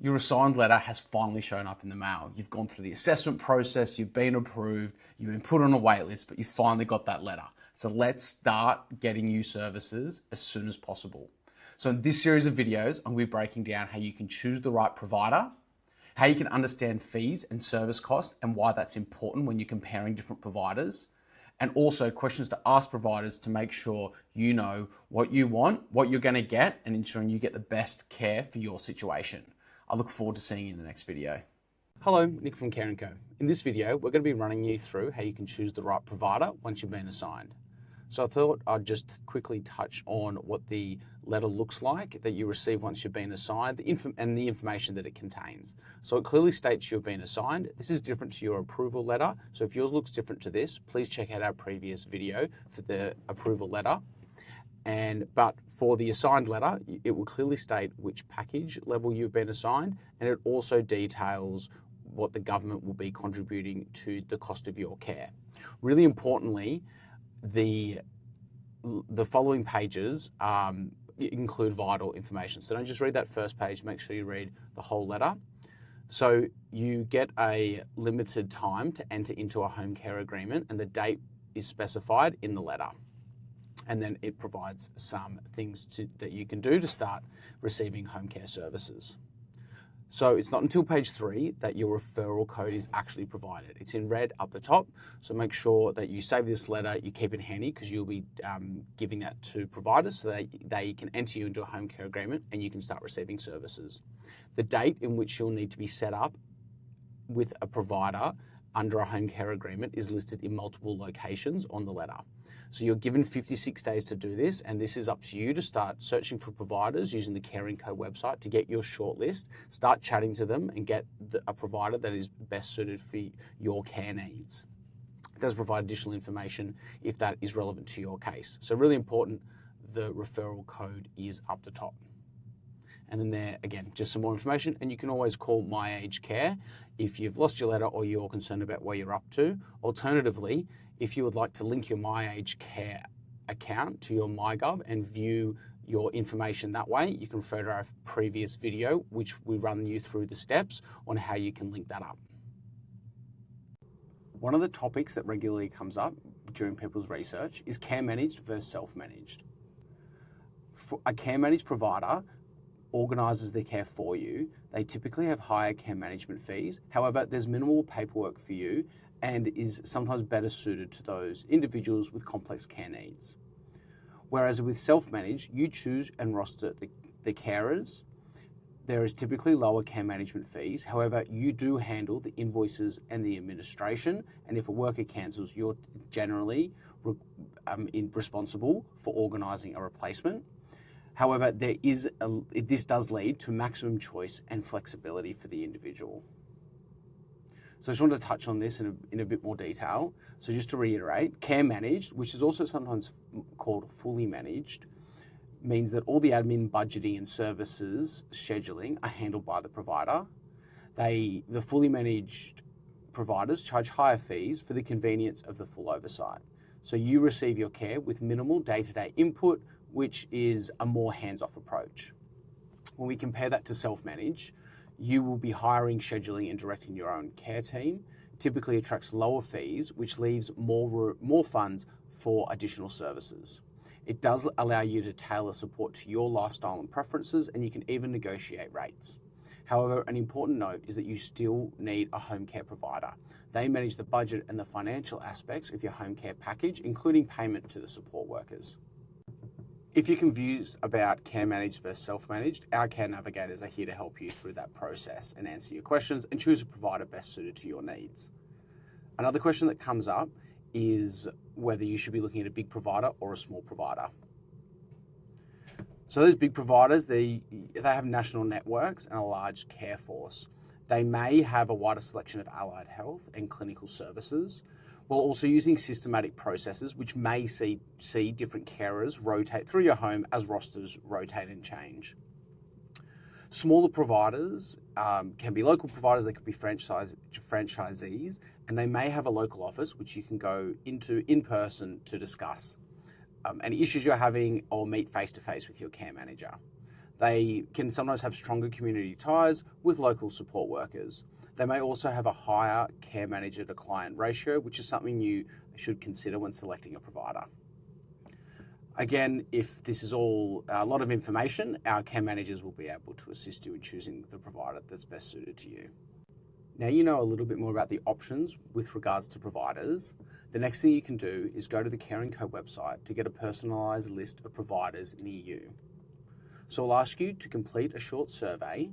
Your assigned letter has finally shown up in the mail. You've gone through the assessment process, you've been approved, you've been put on a wait list, but you finally got that letter. So let's start getting you services as soon as possible. So in this series of videos, I'm going to be breaking down how you can choose the right provider, how you can understand fees and service costs and why that's important when you're comparing different providers, and also questions to ask providers to make sure you know what you want, what you're going to get, and ensuring you get the best care for your situation. I look forward to seeing you in the next video. Hello, Nick from Care & Co. In this video, we're going to be running you through how you can choose the right provider once you've been assigned. So I thought I'd just quickly touch on what the letter looks like that you receive once you've been assigned and the information that it contains. So it clearly states you've been assigned. This is different to your approval letter. So if yours looks different to this, please check out our previous video for the approval letter. But for the assigned letter, it will clearly state which package level you've been assigned, and it also details what the government will be contributing to the cost of your care. Really importantly, the following pages include vital information. So don't just read that first page, make sure you read the whole letter. So you get a limited time to enter into a home care agreement, and the date is specified in the letter. And then it provides some things that you can do to start receiving home care services. So it's not until page 3 that your referral code is actually provided. It's in red up the top. So make sure that you save this letter, you keep it handy because you'll be giving that to providers so that they can enter you into a home care agreement and you can start receiving services. The date in which you'll need to be set up with a provider under a home care agreement is listed in multiple locations on the letter. So you're given 56 days to do this, and this is up to you to start searching for providers using the Care & Co website to get your shortlist, start chatting to them and get a provider that is best suited for your care needs. It does provide additional information if that is relevant to your case. So really important, the referral code is up the top. And then there, again, just some more information, and you can always call My Aged Care if you've lost your letter or you're concerned about where you're up to. Alternatively, if you would like to link your My Aged Care account to your MyGov and view your information that way, you can refer to our previous video, which we run you through the steps on how you can link that up. One of the topics that regularly comes up during people's research is care managed versus self-managed. A care managed provider organises their care for you. They typically have higher care management fees. However, there's minimal paperwork for you and is sometimes better suited to those individuals with complex care needs. Whereas with self-managed, you choose and roster the carers. There is typically lower care management fees. However, you do handle the invoices and the administration. And if a worker cancels, you're generally responsible for organising a replacement. However, this does lead to maximum choice and flexibility for the individual. So I just wanted to touch on this in a bit more detail. So just to reiterate, care managed, which is also sometimes called fully managed, means that all the admin, budgeting and services scheduling are handled by the provider. The fully managed providers charge higher fees for the convenience of the full oversight. So you receive your care with minimal day-to-day input, which is a more hands-off approach. When we compare that to self-managed, you will be hiring, scheduling and directing your own care team, typically attracts lower fees, which leaves more funds for additional services. It does allow you to tailor support to your lifestyle and preferences, and you can even negotiate rates. However, an important note is that you still need a home care provider. They manage the budget and the financial aspects of your home care package, including payment to the support workers. If you're confused about care managed versus self-managed, our care navigators are here to help you through that process and answer your questions and choose a provider best suited to your needs. Another question that comes up is whether you should be looking at a big provider or a small provider. So those big providers, they have national networks and a large care force. They may have a wider selection of allied health and clinical services, while also using systematic processes which may see different carers rotate through your home as rosters rotate and change. Smaller providers can be local providers, they could be franchisees, and they may have a local office which you can go into in person to discuss any issues you're having or meet face-to-face with your care manager. They can sometimes have stronger community ties with local support workers. They may also have a higher care manager to client ratio, which is something you should consider when selecting a provider. Again, if this is all a lot of information, our care managers will be able to assist you in choosing the provider that's best suited to you. Now you know a little bit more about the options with regards to providers. The next thing you can do is go to the Care & Co website to get a personalised list of providers near you. So I'll ask you to complete a short survey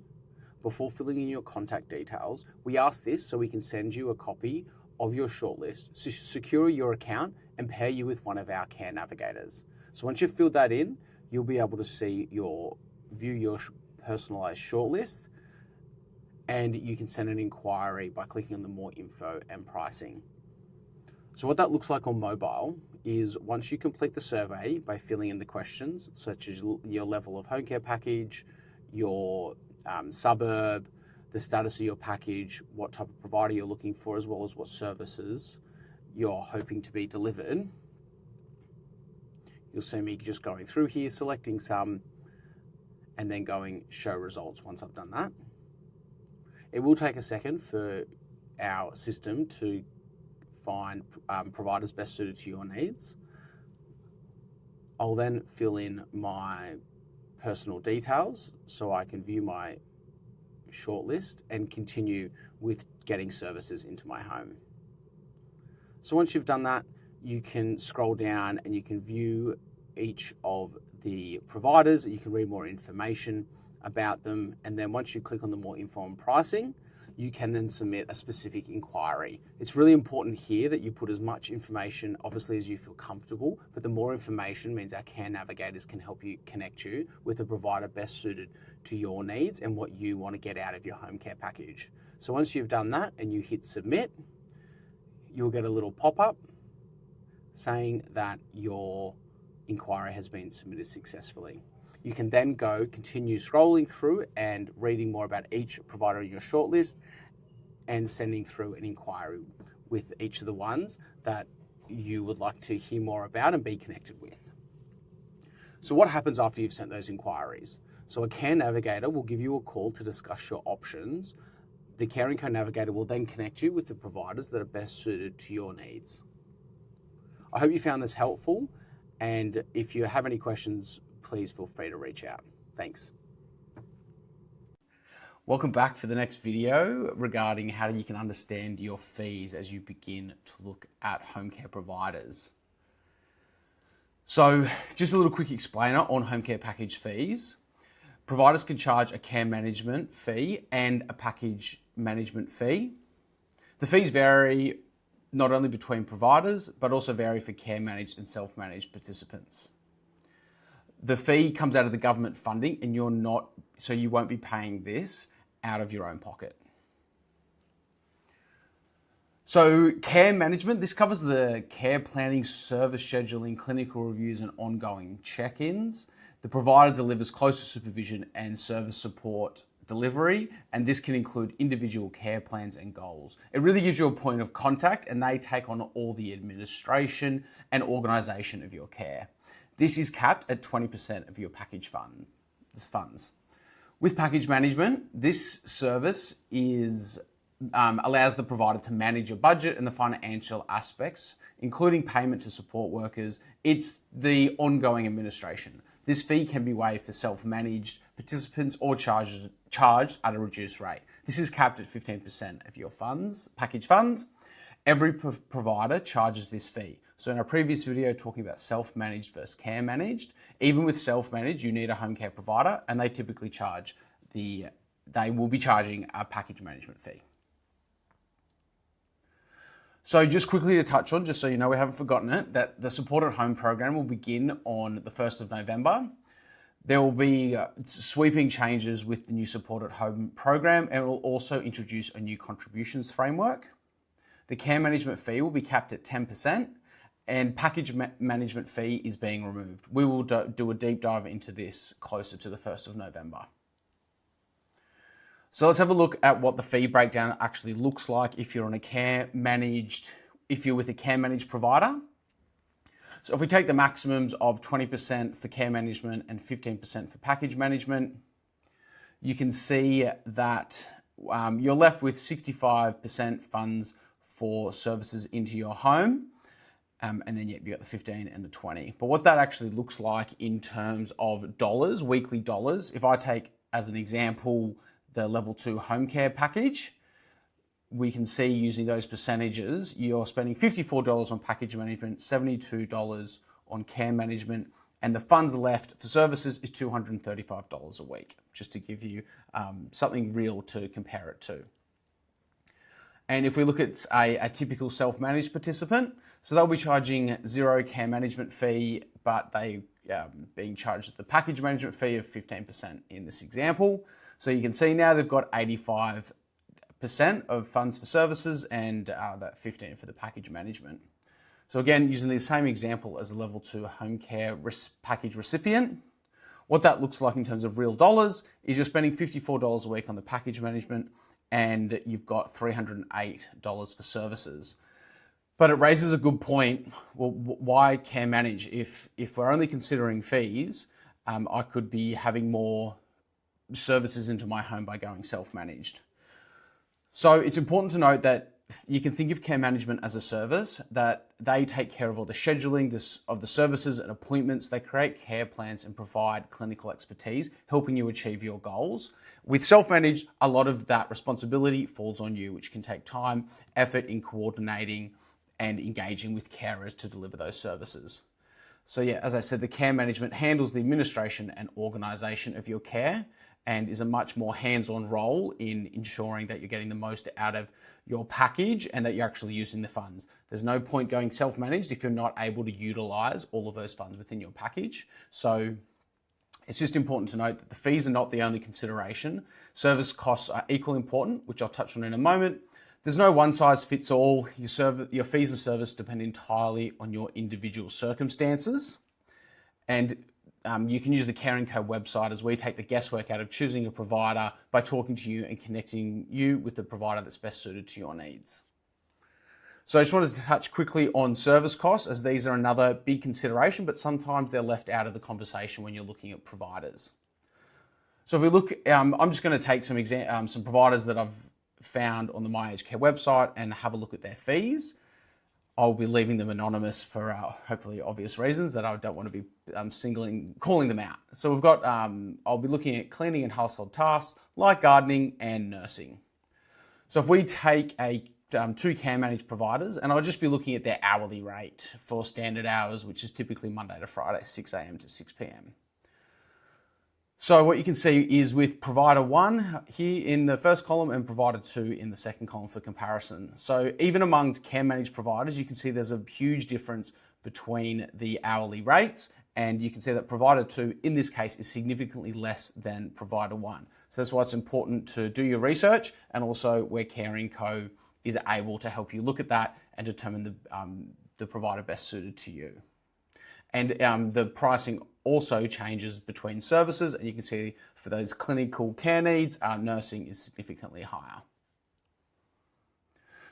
before filling in your contact details. We ask this so we can send you a copy of your shortlist, secure your account and pair you with one of our care navigators. So once you've filled that in, you'll be able to view your personalised shortlist, and you can send an inquiry by clicking on the more info and pricing. So what that looks like on mobile is once you complete the survey by filling in the questions such as your level of home care package, your suburb, the status of your package, what type of provider you're looking for, as well as what services you're hoping to be delivered. You'll see me just going through here, selecting some, and then going show results once I've done that. It will take a second for our system to find providers best suited to your needs. I'll then fill in my personal details so I can view my shortlist and continue with getting services into my home. So once you've done that, you can scroll down and you can view each of the providers. You can read more information about them. And then once you click on the more info and pricing, you can then submit a specific inquiry. It's really important here that you put as much information, obviously, as you feel comfortable, but the more information means our care navigators can help you connect you with a provider best suited to your needs and what you want to get out of your home care package. So once you've done that and you hit submit, you'll get a little pop-up saying that your inquiry has been submitted successfully. You can then continue scrolling through and reading more about each provider in your shortlist and sending through an inquiry with each of the ones that you would like to hear more about and be connected with. So what happens after you've sent those inquiries? So a care navigator will give you a call to discuss your options. The Care & Co navigator will then connect you with the providers that are best suited to your needs. I hope you found this helpful, and if you have any questions, please feel free to reach out. Thanks. Welcome back for the next video regarding how you can understand your fees as you begin to look at home care providers. So just a little quick explainer on home care package fees. Providers can charge a care management fee and a package management fee. The fees vary not only between providers, but also vary for care managed and self-managed participants. The fee comes out of the government funding and you won't be paying this out of your own pocket. So care management, this covers the care planning, service scheduling, clinical reviews and ongoing check-ins. The provider delivers closer supervision and service support delivery, and this can include individual care plans and goals. It really gives you a point of contact and they take on all the administration and organisation of your care. This is capped at 20% of your package funds. With package management, this service allows the provider to manage your budget and the financial aspects, including payment to support workers. It's the ongoing administration. This fee can be waived for self-managed participants or charged at a reduced rate. This is capped at 15% of your package funds. Every provider charges this fee. So in our previous video talking about self-managed versus care managed, even with self-managed, you need a home care provider and they typically they will be charging a package management fee. So just quickly to touch on, just so you know we haven't forgotten it, that the Support at Home program will begin on the 1st of November. There will be sweeping changes with the new Support at Home program, and it will also introduce a new contributions framework. The care management fee will be capped at 10%, and package management fee is being removed. We will do a deep dive into this closer to the 1st of November. So let's have a look at what the fee breakdown actually looks like if you're with a care managed provider. So if we take the maximums of 20% for care management and 15% for package management, you can see that you're left with 65% funds for services into your home. And then you've got the 15 and the 20. But what that actually looks like in terms of dollars, weekly dollars, if I take as an example the level 2 home care package, we can see using those percentages, you're spending $54 on package management, $72 on care management, and the funds left for services is $235 a week, just to give you something real to compare it to. And if we look at a typical self-managed participant, so they'll be charging 0 care management fee, but they being charged the package management fee of 15% in this example. So you can see now they've got 85% of funds for services and that 15 for the package management. So again, using the same example as a level 2 home care package recipient, what that looks like in terms of real dollars is you're spending $54 a week on the package management and you've got $308 for services. But it raises a good point. Well, why care manage? If we're only considering fees, I could be having more services into my home by going self-managed. So it's important to note that you can think of care management as a service, that they take care of all the scheduling of the services and appointments. They create care plans and provide clinical expertise, helping you achieve your goals. With self-managed, a lot of that responsibility falls on you, which can take time, effort in coordinating and engaging with carers to deliver those services. So yeah, as I said, the care management handles the administration and organisation of your care and is a much more hands-on role in ensuring that you're getting the most out of your package and that you're actually using the funds. There's no point going self-managed if you're not able to utilise all of those funds within your package. So it's just important to note that the fees are not the only consideration. Service costs are equally important, which I'll touch on in a moment. There's no one size fits all. Your fees and service depend entirely on your individual circumstances. And you can use the Caring Co website as we take the guesswork out of choosing a provider by talking to you and connecting you with the provider that's best suited to your needs. So I just wanted to touch quickly on service costs, as these are another big consideration, but sometimes they're left out of the conversation when you're looking at providers. So if we look, I'm just going to take some providers that I've found on the My Aged Care website and have a look at their fees. I'll be leaving them anonymous for hopefully obvious reasons that I don't want to be calling them out. So we've got, I'll be looking at cleaning and household tasks, light gardening and nursing. So if we take 2 care managed providers, and I'll just be looking at their hourly rate for standard hours, which is typically Monday to Friday, 6 a.m. to 6 p.m. So what you can see is with provider 1 here in the first column and provider 2 in the second column for comparison. So even among care managed providers, you can see there's a huge difference between the hourly rates, and you can see that provider 2 in this case is significantly less than provider 1. So that's why it's important to do your research, and also where Caring Co is able to help you look at that and determine the provider best suited to you. And the pricing also changes between services, and you can see for those clinical care needs, nursing is significantly higher.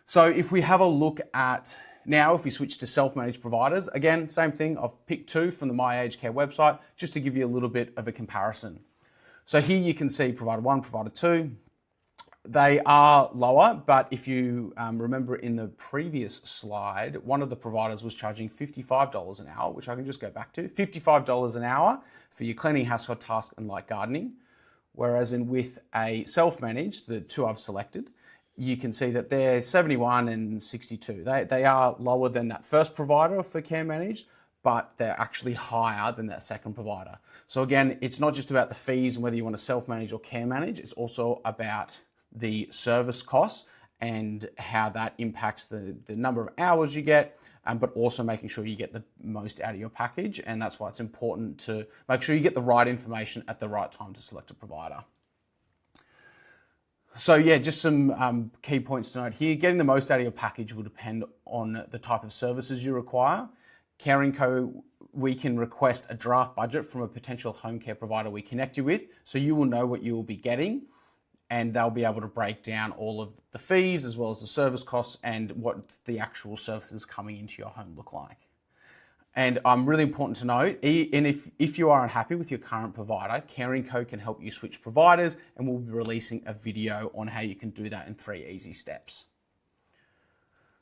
So if we have a look at now, if we switch to self-managed providers, again, same thing, I've picked 2 from the My Aged Care website, just to give you a little bit of a comparison. So here you can see provider 1, provider 2. They are lower, but if you remember in the previous slide, one of the providers was charging $55 an hour, which I can just go back to, $55 an hour for your cleaning, household task and light gardening. Whereas with a self-managed, the 2 I've selected, you can see that they're 71 and 62. They are lower than that first provider for care managed, but they're actually higher than that second provider. So again, it's not just about the fees and whether you want to self-manage or care manage, it's also about the service costs and how that impacts the number of hours you get, but also making sure you get the most out of your package. And that's why it's important to make sure you get the right information at the right time to select a provider. So yeah, just some key points to note here. Getting the most out of your package will depend on the type of services you require. Caring Co, we can request a draft budget from a potential home care provider we connect you with, so you will know what you will be getting, and they'll be able to break down all of the fees as well as the service costs and what the actual services coming into your home look like. And really important to note, and if you are unhappy with your current provider, Caring Co can help you switch providers, and we'll be releasing a video on how you can do that in 3 easy steps.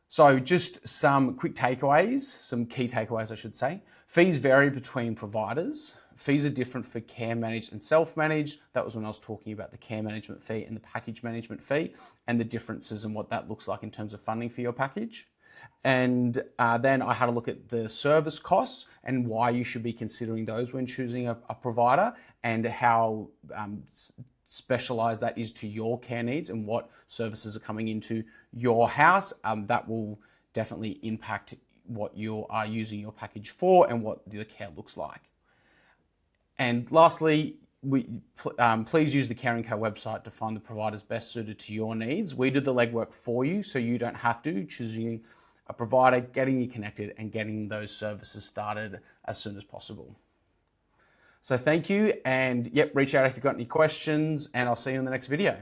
So just some quick takeaways, some key takeaways I should say. Fees vary between providers. Fees are different for care managed and self-managed. That was when I was talking about the care management fee and the package management fee and the differences and what that looks like in terms of funding for your package. And then I had a look at the service costs and why you should be considering those when choosing a provider, and how specialized that is to your care needs and what services are coming into your house. That will definitely impact what you are using your package for and what the care looks like. And lastly, please use the Caring Co website to find the providers best suited to your needs. We do the legwork for you so you don't have to, choosing a provider, getting you connected and getting those services started as soon as possible. So thank you, and yep, reach out if you've got any questions, and I'll see you in the next video.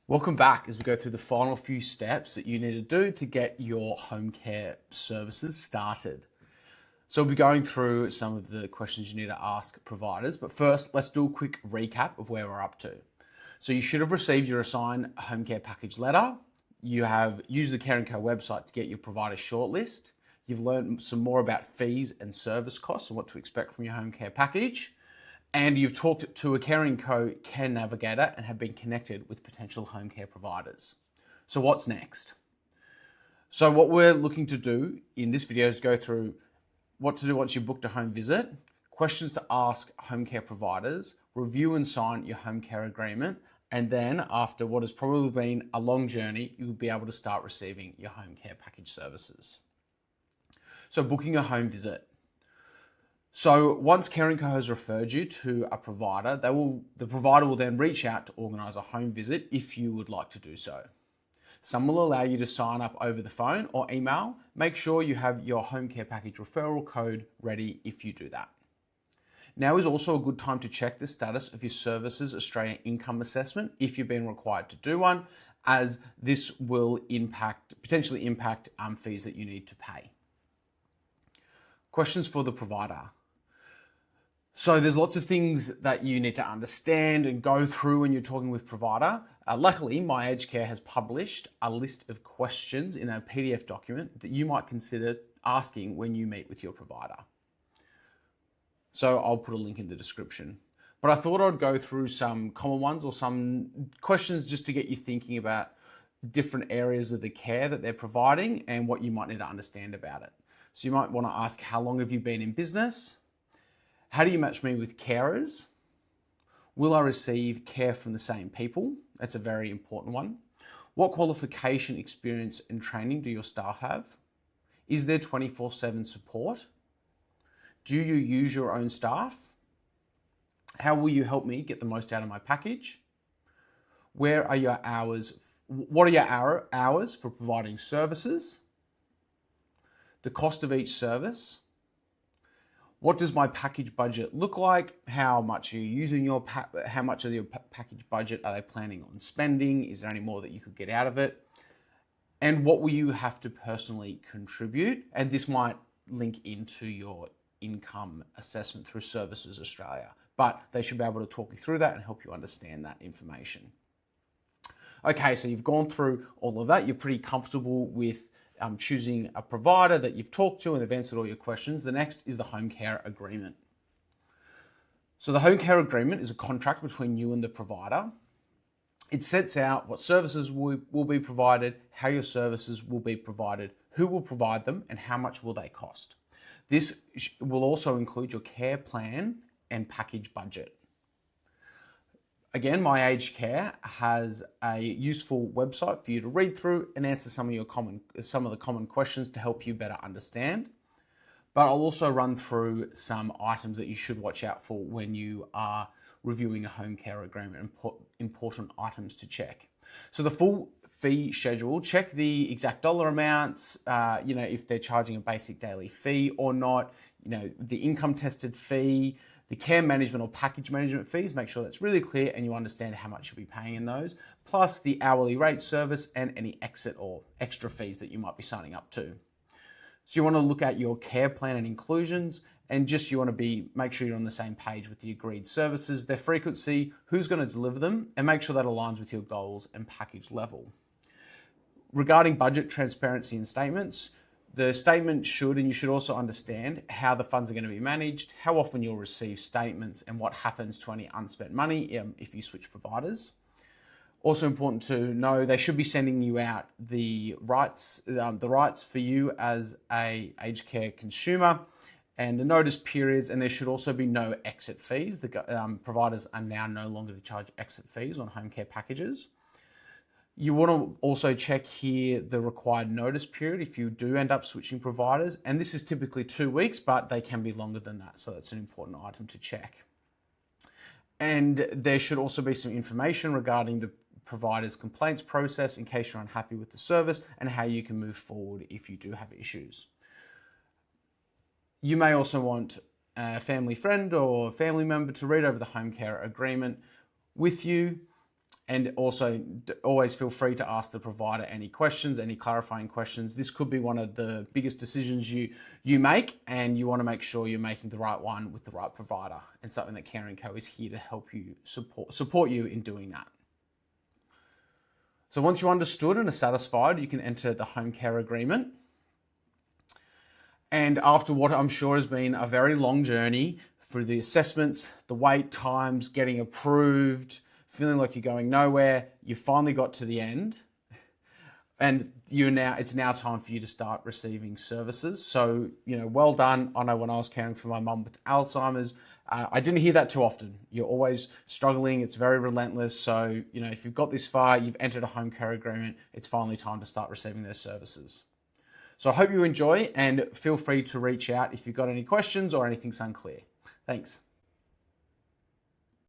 Welcome back as we go through the final few steps that you need to do to get your home care services started. So we'll be going through some of the questions you need to ask providers, but first let's do a quick recap of where we're up to. So you should have received your assigned home care package letter. You have used the Caring Co website to get your provider shortlist. You've learned some more about fees and service costs and what to expect from your home care package. And you've talked to a Caring Co care navigator and have been connected with potential home care providers. So what's next? So what we're looking to do in this video is go through what to do once you booked a home visit, questions to ask home care providers, review and sign your home care agreement, and then after what has probably been a long journey, you'll be able to start receiving your home care package services. So booking a home visit. So once Caring Co has referred you to a provider, the provider will then reach out to organise a home visit if you would like to do so. Some will allow you to sign up over the phone or email. Make sure you have your home care package referral code ready if you do that. Now is also a good time to check the status of your Services Australia income assessment if you've been required to do one, as this will potentially impact fees that you need to pay. Questions for the provider. So there's lots of things that you need to understand and go through when you're talking with provider. Luckily, My Aged Care has published a list of questions in a PDF document that you might consider asking when you meet with your provider. So I'll put a link in the description. But I thought I'd go through some common ones or some questions just to get you thinking about different areas of the care that they're providing and what you might need to understand about it. So you might want to ask, how long have you been in business? How do you match me with carers? Will I receive care from the same people? That's a very important one. What qualification, experience and training do your staff have? Is there 24/7 support? Do you use your own staff? How will you help me get the most out of my package? Where are your hours? What are your hours for providing services? The cost of each service? What does my package budget look like? How much are you using how much of your package budget are they planning on spending? Is there any more that you could get out of it? And what will you have to personally contribute? And this might link into your income assessment through Services Australia, but they should be able to talk you through that and help you understand that information. Okay, so you've gone through all of that. You're pretty comfortable with choosing a provider that you've talked to and they've answered all your questions. The next is the home care agreement. So the home care agreement is a contract between you and the provider. It sets out what services will be provided, how your services will be provided, who will provide them, and how much will they cost. This will also include your care plan and package budget. Again, My Aged Care has a useful website for you to read through and answer some of the common questions to help you better understand. But I'll also run through some items that you should watch out for when you are reviewing a home care agreement and important items to check. So the full fee schedule, check the exact dollar amounts, if they're charging a basic daily fee or not, the income tested fee, the care management or package management fees, make sure that's really clear and you understand how much you'll be paying in those, plus the hourly rate service and any exit or extra fees that you might be signing up to. So you want to look at your care plan and inclusions, and just you want to make sure you're on the same page with the agreed services, their frequency, who's going to deliver them, and make sure that aligns with your goals and package level. Regarding budget transparency and statements, the statement should, and you should also understand how the funds are going to be managed, how often you'll receive statements, and what happens to any unspent money if you switch providers. Also important to know, they should be sending you out the rights for you as a aged care consumer, and the notice periods, and there should also be no exit fees. The providers are now no longer to charge exit fees on home care packages. You want to also check here the required notice period if you do end up switching providers, and this is typically 2 weeks, but they can be longer than that, so that's an important item to check. And there should also be some information regarding the provider's complaints process in case you're unhappy with the service, and how you can move forward if you do have issues. You may also want a family friend or family member to read over the home care agreement with you, and also always feel free to ask the provider any questions, any clarifying questions. This could be one of the biggest decisions you make, and you want to make sure you're making the right one with the right provider, and something that Care & Co is here to help you support you in doing that. So once you understood and are satisfied, you can enter the home care agreement. And after what I'm sure has been a very long journey through the assessments, the wait times, getting approved, feeling like you're going nowhere, you finally got to the end, and it's now time for you to start receiving services. So, well done. I know when I was caring for my mum with Alzheimer's, I didn't hear that too often. You're always struggling. It's very relentless. So, if you've got this far, you've entered a home care agreement, it's finally time to start receiving those services. So I hope you enjoy, and feel free to reach out if you've got any questions or anything's unclear. Thanks.